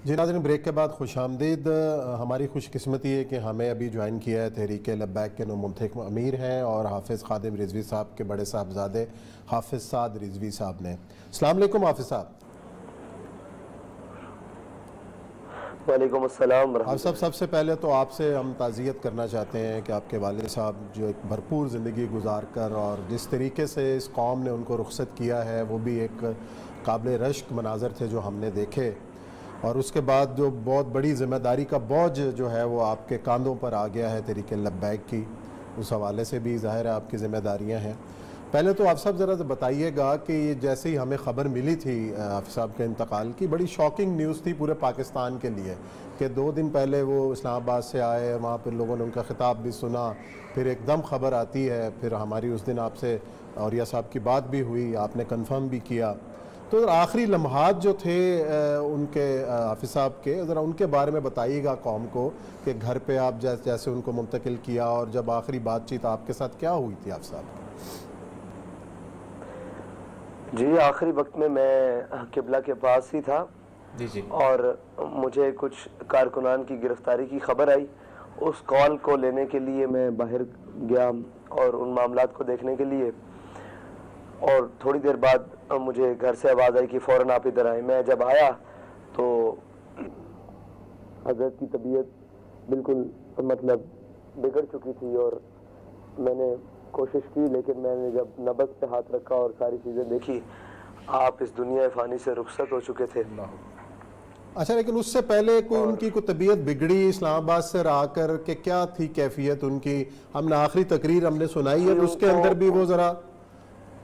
जी नाज़रीन, ब्रेक के बाद खुशामदीद। हमारी खुशकिस्मती है कि हमें अभी ज्वाइन किया है तहरीक लब्बैक के मुंतखब अमीर हैं और हाफिज़ खादिम रिजवी साहब के बड़े साहबजादे हाफिज़ साद रिजवी साहब ने। अस्सलाम वालेकुम हाफिज़ साहब। वालेकुम अस्सलाम। आप सब सबसे पहले तो आपसे हम ताज़ियत करना चाहते हैं कि आपके वालिद साहब जो एक भरपूर ज़िंदगी गुजार कर और जिस तरीके से इस कौम ने उनको रुखसत किया है वो भी एक काबिल रश्क मनाज़र थे जो हमने देखे, और उसके बाद जो बहुत बड़ी ज़िम्मेदारी का बोझ जो है वो आपके कांधों पर आ गया है तहरीक लब्बैक की, उस हवाले से भी ज़ाहिर है आपकी ज़िम्मेदारियाँ हैं। पहले तो आप सब ज़रा बताइएगा कि ये जैसे ही हमें ख़बर मिली थी हाफिज़ साहब के इंतकाल की, बड़ी शॉकिंग न्यूज़ थी पूरे पाकिस्तान के लिए कि 2 दिन पहले वो इस्लामाबाद से आए, वहाँ पर लोगों ने उनका ख़िताब भी सुना, फिर एकदम ख़बर आती है, फिर हमारी उस दिन आपसे औरिया साहब की बात भी हुई, आपने कन्फर्म भी किया। तो आखिरी लम्हात जो थे उनके हाफिज़ साहब के, ज़रा उनके बारे में बताइएगा कौम को कि घर पे आप जैसे उनको मुंतकिल किया और जब आखिरी बातचीत आपके साथ क्या हुई थी हाफिज़ साहब? जी, आखिरी वक्त में मैं किबला के पास ही था जी और मुझे कुछ कारकुनान की गिरफ्तारी की खबर आई। उस कॉल को लेने के लिए मैं बाहर गया और उन मामलात को देखने के लिए, और थोड़ी देर बाद मुझे घर से आवाज़ आई कि फ़ौरन आप इधर आए। मैं जब आया तो हज़रत की तबीयत बिल्कुल मतलब बिगड़ चुकी थी और मैंने कोशिश की, लेकिन मैंने जब नब्ज़ पे हाथ रखा और सारी चीज़ें देखी, आप इस दुनिया फ़ानी से रुखसत हो चुके थे। अच्छा, लेकिन उससे पहले कोई उनकी कोई तबीयत बिगड़ी इस्लामाबाद से रहा कर के, क्या थी कैफियत उनकी? हमने आखिरी तकरीर हमने सुनाई है, उसके अंदर भी वो ज़रा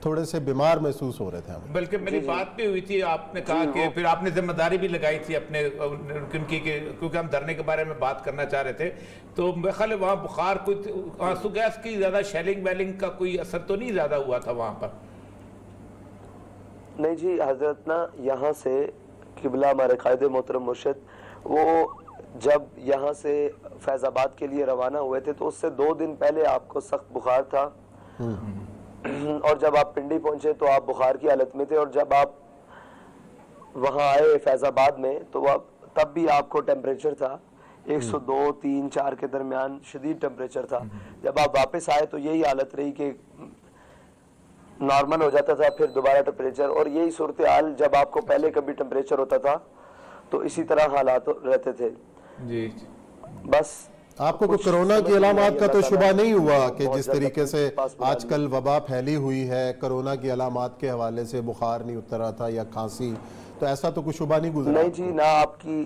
थोड़े से बीमार महसूस हो रहे थे हमें। बल्कि मेरी बात भी हुई थी, आपने कहा कि फिर आपने जिम्मेदारी भी लगाई थी अपने उनकी, क्योंकि हम धरने के बारे में बात करना चाह रहे थे, तो मेरे ख्याल वहाँ बुखार कोई आंसू गैस की ज़्यादा शेलिंग वेलिंग का कोई असर तो नहीं ज़्यादा हुआ था वहाँ पर? नहीं जी, हजरत ना यहाँ से किबला हमारे कायदे मोहतरम मुर्शिद वो जब यहाँ से फैज़ाबाद के लिए रवाना हुए थे तो उससे 2 दिन पहले आपको सख्त बुखार था और जब आप पिंडी पहुंचे तो आप बुखार की हालत में थे, और जब आप वहाँ आए फैज़ाबाद में तो तब भी आपको टेम्परेचर था 102, 3, 4 के दरमियान शदीद टेम्परेचर था। जब आप वापस आए तो यही हालत रही कि नॉर्मल हो जाता था, फिर दोबारा टेम्परेचर, और यही सूरत हाल जब आपको पहले कभी टेम्परेचर होता था तो इसी तरह हालात रहते थे। जी, बस आपको कोई कोरोना की अलामात का तो शुबा नहीं हुआ कि जिस तरीके से आजकल वबा फैली हुई है, कोरोना की अलामात के हवाले से बुखार नहीं उतर रहा था या खांसी, तो ऐसा तो कोई शुबा नहीं गुजरा? नहीं जी, ना आपकी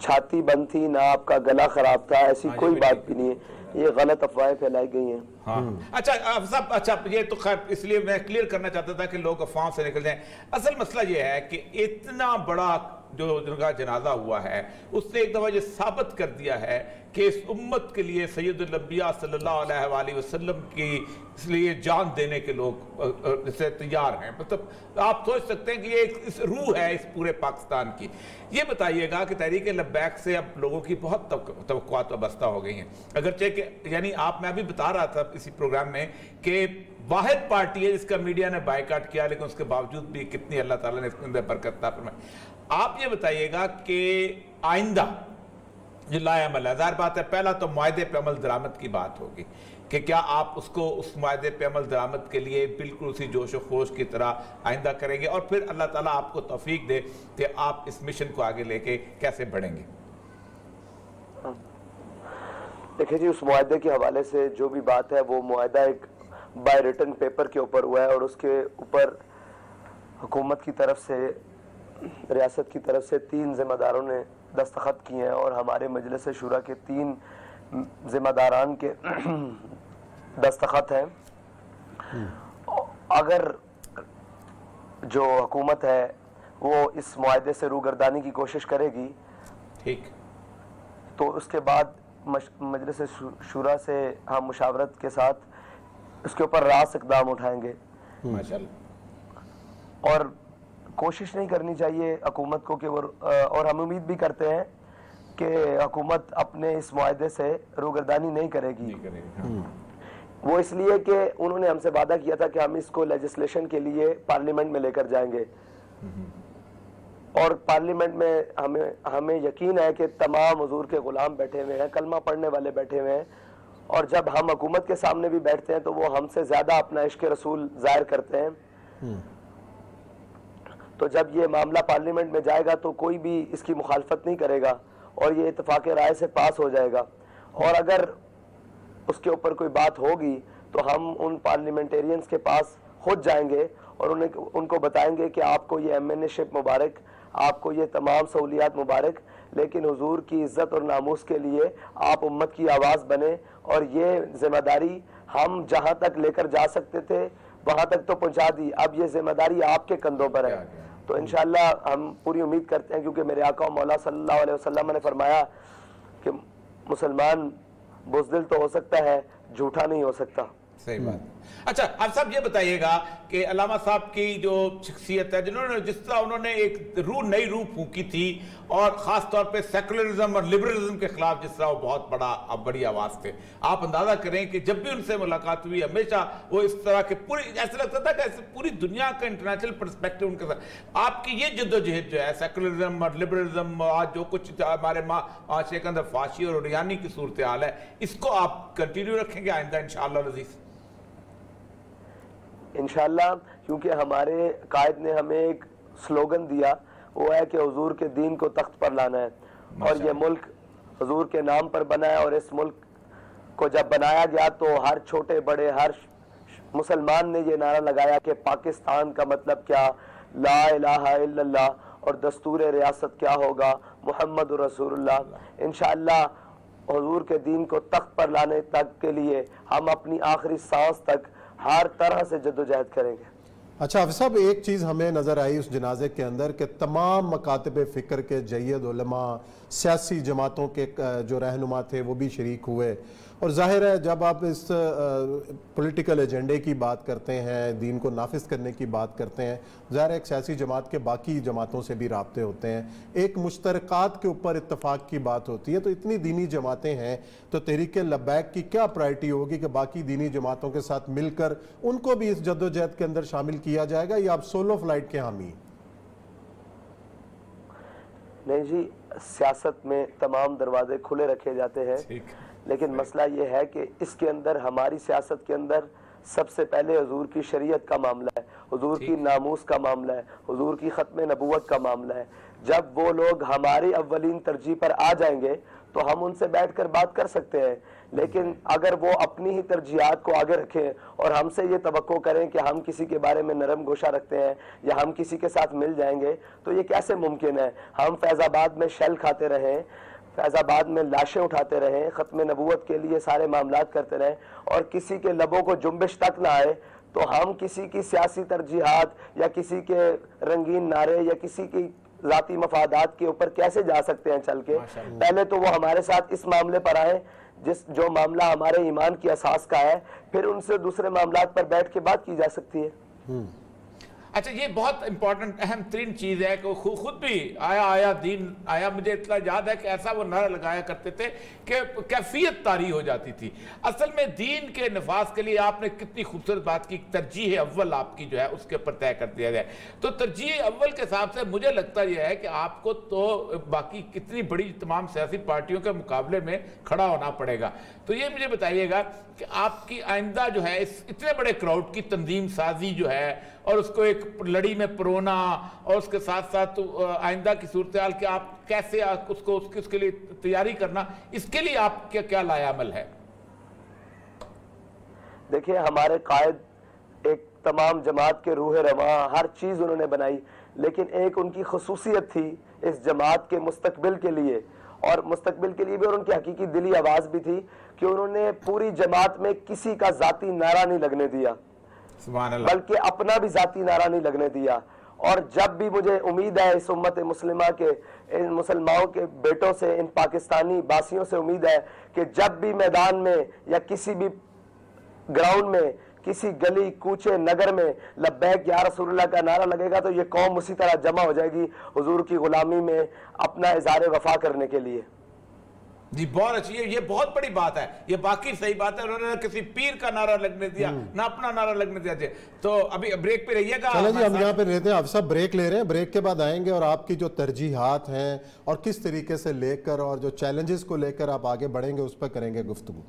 छाती बंद थी, ना आपका गला खराब था, ऐसी कोई बात भी नहीं है। ये गलत अफवाहें फैलाई गई हैं। हाँ। अच्छा सब, अच्छा ये तो खैर इसलिए मैं क्लियर करना चाहता था कि लोग अफवाहों से निकल जाएं। असल मसला ये है कि इतना बड़ा जो जिनका जनाजा हुआ है उसने एक दफ़ा ये साबित कर दिया है कि इस उम्मत के लिए सैयदुल अंबिया सल्लल्लाहु अलैहि वसल्लम की इसलिए जान देने के लोग जैसे तैयार हैं। मतलब आप सोच सकते हैं कि ये इस रूह है इस पूरे पाकिस्तान की। ये बताइएगा कि तहरीक लब्बैक से अब लोगों की बहुत तवक्कुआत वाबस्ता हो गई हैं, अगरचे कि यानी मैं भी बता रहा था इसी प्रोग्राम में कि वाहिद पार्टी है जिसका मीडिया ने बायकाट किया, लेकिन उसके बावजूद भी कितनी अल्लाह ताला ने इसके अंदर बरकत अता फरमाई। आप ये बताइएगा कि आइंदा जो लाएअमल है, ज़ाहिर बात है पहला तो मुआहदे पे अमल दरामद की बात होगी कि क्या आप उसको उस मुआहदे पे अमल दरामद के लिए बिल्कुल उसी जोश व खोश की तरह आइंदा करेंगे, और फिर अल्लाह ताला आपको तौफीक दे कि आप इस मिशन को आगे लेके कैसे बढ़ेंगे? देखिए जी, उस मुआहदे के हवाले से जो भी बात है वो मुआहदा एक बाय रिटन पेपर के ऊपर हुआ है और उसके ऊपर हुकूमत की तरफ से, रियासत की तरफ से 3 जिम्मेदारों ने दस्तखत किए हैं और हमारे मजलिस शुरा के 3 जिम्मेदारान के दस्तखत हैं। अगर जो हुकूमत है वो इस मुआहदे से रूगर्दानी की कोशिश करेगी, ठीक, तो उसके बाद मजलिस शुरा से हम मुशावरत के साथ उसके ऊपर रास इक़दाम उठाएंगे माशाअल्लाह। और कोशिश नहीं करनी चाहिए हुकूमत को कि वो, और हम उम्मीद भी करते हैं कि हुकूमत अपने इस मुआहदे से रूगर्दानी नहीं करेगी। वो इसलिए कि उन्होंने हमसे वादा किया था कि हम इसको लेजिस्लेशन के लिए पार्लियामेंट में लेकर जाएंगे। और पार्लियामेंट में हमें यकीन है कि तमाम हुजूर के गुलाम बैठे हुए हैं, कलमा पढ़ने वाले बैठे हुए हैं, और जब हम हुकूमत के सामने भी बैठते हैं तो वो हमसे ज्यादा अपना इश्क रसूल जाहिर करते हैं। तो जब ये मामला पार्लियामेंट में जाएगा तो कोई भी इसकी मुखालफत नहीं करेगा और ये इत्तेफाक राय से पास हो जाएगा। और अगर उसके ऊपर कोई बात होगी तो हम उन पार्लियामेंटेरियंस के पास खुद जाएंगे और उनको बताएंगे कि आपको ये एमएनएशिप मुबारक, आपको ये तमाम सहूलियात मुबारक, लेकिन हुजूर की इज्जत और नामूस के लिए आप उम्मत की आवाज़ बने, और ये जिम्मेदारी हम जहाँ तक लेकर जा सकते थे वहाँ तक तो पहुँचा दी, अब ये जिम्मेदारी आपके कंधों पर है। तो इंशाअल्लाह हम पूरी उम्मीद करते हैं, क्योंकि मेरे आका मौला सल्लल्लाहु अलैहि वसल्लम ने फरमाया कि मुसलमान बुज़दिल तो हो सकता है, झूठा नहीं हो सकता। सही बात। अच्छा, आप सब ये बताइएगा कि अल्लामा साहब की जो शख्सियत है, जिन्होंने जिस तरह उन्होंने एक नई रूह फूंकी थी, और ख़ास तौर पे सेकुलरिज्म और लिबरलिज्म के खिलाफ जिस तरह वो बहुत बड़ी आवाज़ थे, आप अंदाज़ा करें कि जब भी उनसे मुलाकात हुई हमेशा वो इस तरह के पूरी, ऐसा लगता था कि ऐसे पूरी दुनिया का इंटरनेशनल पर्सपेक्टिव उनके साथ। आपकी ये जद्दोजहद जो है सेकुलरिज्म और लिबरलिज्म, आज जो कुछ हमारे माशरे के अंदर फाशी और उरियानी की सूरत हाल है, इसको आप कंटिन्यू रखेंगे आइंदा इंशाअल्लाह अज़ीज़? इंशाअल्लाह, क्योंकि हमारे कायद ने हमें एक स्लोगन दिया, वो है कि हुजूर के दीन को तख्त पर लाना है, और ये मुल्क हुजूर के नाम पर बना है। और इस मुल्क को जब बनाया गया तो हर छोटे बड़े हर मुसलमान ने ये नारा लगाया कि पाकिस्तान का मतलब क्या, ला इलाहा इल्लल्लाह, और दस्तूर रियासत क्या होगा, मुहम्मद रसूलुल्लाह। इंशाअल्लाह हुजूर के दीन को तख्त पर लाने तक के लिए हम अपनी आखिरी सांस तक हर तरह से जद्दोजहद करेंगे। अच्छा हाफिज़ साहब, एक चीज़ हमें नज़र आई उस जनाजे के अंदर कि तमाम मकातब फ़िक्र के जय्यद उलमा, सियासी जमातों के जो रहनुमा थे वो भी शरीक हुए, और ज़ाहिर है जब आप इस पॉलिटिकल एजेंडे की बात करते हैं, दीन को नाफिज करने की बात करते हैं, ज़ाहिर है एक सियासी जमात के बाकी जमातों से भी राब्ते होते हैं, एक मुश्तरकात के ऊपर इत्तफाक की बात होती है। तो इतनी दीनी जमातें हैं तो तहरीक लब्बैक की क्या प्रायोरिटी होगी कि बाकी दीनी जमातों के साथ मिलकर उनको भी इस जद्दोजहद के अंदर शामिल किया जाएगा, या आप सोलो फ्लाइट के हामी? नहीं जी, सियासत में तमाम दरवाजे खुले रखे जाते हैं, लेकिन मसला ये है कि इसके अंदर, हमारी सियासत के अंदर सबसे पहले हुजूर की शरीयत का मामला है, हुजूर की नामूस का मामला है, हुजूर की ख़त्म नबूवत का मामला है। जब वो लोग हमारी अव्वलीन तरजीह पर आ जाएंगे तो हम उनसे बैठकर बात कर सकते हैं, लेकिन अगर वो अपनी ही तरजीहात को आगे रखें और हमसे ये तवक्को करें कि हम किसी के बारे में नरम गोशा रखते हैं या हम किसी के साथ मिल जाएंगे, तो ये कैसे मुमकिन है? हम फैज़ाबाद में शेल खाते रहें, फैज़ाबाद में लाशें उठाते रहें, ख़त्म नबूवत के लिए सारे मामलात करते रहें, और किसी के लबों को जुम्बिश तक ना आए, तो हम किसी की सियासी तरजीहात या किसी के रंगीन नारे या किसी की ज़ाती मफादात के ऊपर कैसे जा सकते हैं चल के? पहले तो वो हमारे साथ इस मामले पर आए जो मामला हमारे ईमान की असास का है, फिर उनसे दूसरे मामलात पर बैठ के बात की जा सकती है। अच्छा, ये बहुत इंपॉर्टेंट अहम तरीन चीज़ है कि वो खुद भी आया दीन आया। मुझे इतना याद है कि ऐसा वो नारा लगाया करते थे कि कैफियत तारी हो जाती थी। असल में दीन के नफाज के लिए आपने कितनी खूबसूरत बात की, तरजीह अव्वल आपकी जो है उसके ऊपर तय कर दिया जाए। तो तरजीह अव्वल के हिसाब से मुझे लगता यह है कि आपको तो बाकी कितनी बड़ी तमाम सियासी पार्टियों के मुकाबले में खड़ा होना पड़ेगा। तो ये मुझे बताइएगा कि आपकी आइंदा जो है इस इतने बड़े क्राउड की तंजीम साजी जो है और उसको एक लड़ी में परोना, और उसके साथ साथ आइंदा की सूरत हाल कि आप कैसे उसके लिए तैयारी करना, इसके लिए आप क्या लायामल है? देखिए, हमारे कायद एक तमाम जमात के रूह रवा, हर चीज़ उन्होंने बनाई, लेकिन एक उनकी खसूसियत थी इस जमात के मुस्तकबिल के लिए, और मुस्तकबिल के लिए भी, और उनकी हकीकी दिली आवाज़ भी थी कि उन्होंने पूरी जमात में किसी का ज़ाती नारा नहीं लगने दिया, बल्कि अपना भी ज़ाती नारा नहीं लगने दिया। और जब भी मुझे उम्मीद है इस उम्मत मुस्लिमा के, इन मुसलमानों के बेटों से, इन पाकिस्तानी बासियों से उम्मीद है कि जब भी मैदान में या किसी भी ग्राउंड में, किसी गली कूचे नगर में लब्बैक या रसूलुल्लाह का नारा लगेगा तो ये कौम उसी तरह जमा हो जाएगी हुजूर की गुलामी में अपना इज़हार वफा करने के लिए। जी बहुत अच्छी है, ये बहुत बड़ी बात है, ये बाकी सही बात है। उन्होंने किसी पीर का नारा लगने दिया ना अपना नारा लगने दिया। तो अभी ब्रेक पे रहिएगा। चलो जी, हम यहाँ पे रहते हैं, आप सब ब्रेक ले रहे हैं, ब्रेक के बाद आएंगे और आपकी जो तरजीहात हैं और किस तरीके से लेकर और जो चैलेंजेस को लेकर आप आगे बढ़ेंगे उस पर करेंगे गुफ्तगू।